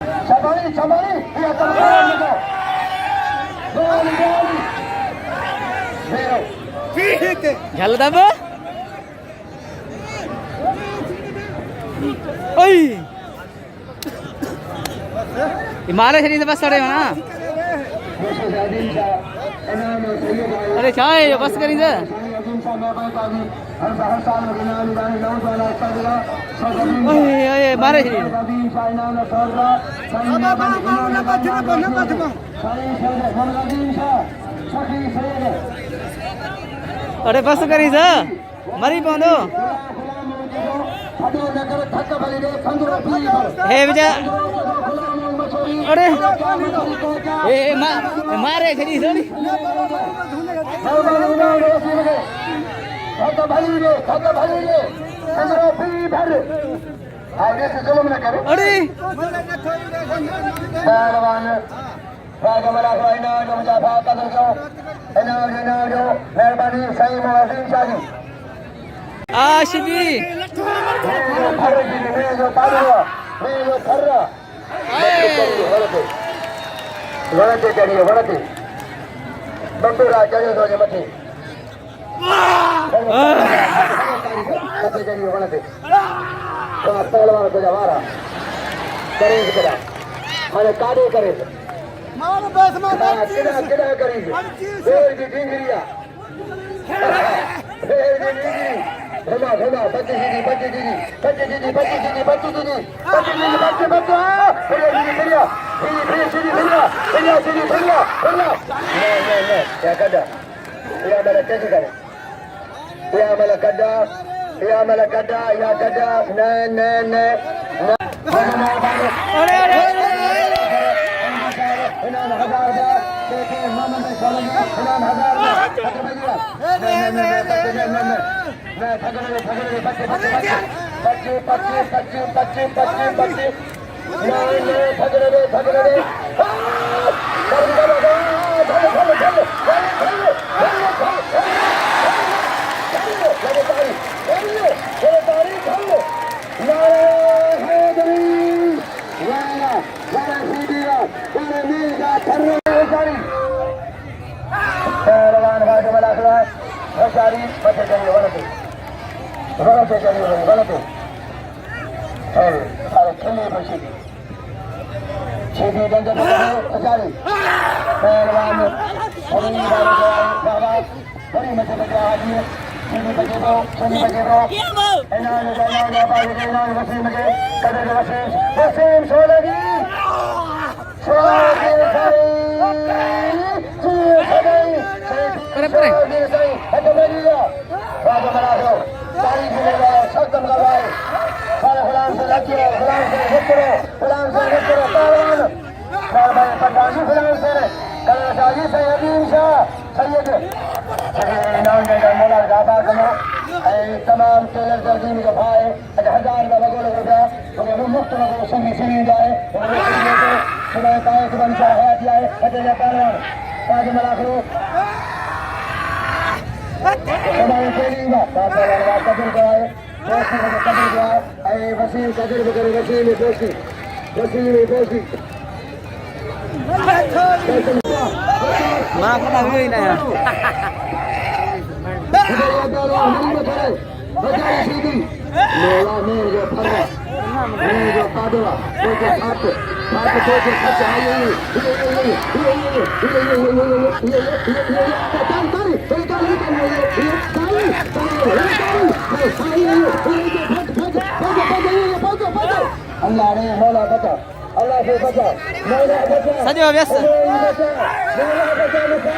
Sabari, sabari, iya teman-teman juga. Gol, gol. Zero. Jalla ba? Oi! Himalaya शरीर से बस चढ़े हो ना? अरे क्या है ये बस करी से? ओए ओए मारे शरीर। अरे बस करी से? मरी पाऊँ हे विजय अरे ए मारे खरी सॉरी अरे मेहरबानी सही मुआजिम शादी आशिकी वणते चढ़िए वणते बंडूरा चढ़ियो तो मथे चढ़िए वणते तो पहलवान को जवारा करे करा माने कादे करे मार बस मार किड़ा किड़ा करी फेर की ढिंगरिया फेर की ढिंगरी धमा धमा बच्ची जी बच्ची जी बच्ची जी बच्ची जी बच्ची जी बच्ची जी बच्चे बच्चे फिर जी फिर जी नहीं क्या कड़ा या मेरा कैसे करे या मेरा कड़ा या कड़ा नहीं अरे अरे तमाम टेलर जल्दी के भाई 1000 का बगल हो गया तो मुफ्त में संगी सुनी जाए सुबह का एक बंचा है जाए अजय पहलवान आज मला करो हमारे खेलेगा पहलवान कदर कराए दोस्ती को कदर कराए ऐ वसीम कदर करे वसीम दोस्ती मां पता भी नहीं है मेला में जो फरवा में जो पादवा वो जो हाथ तो खर्च आई अल्लाह ने मौला बचा अल्लाह से बचा मौला बचा सजो व्यस्त मौला बचा बच्चा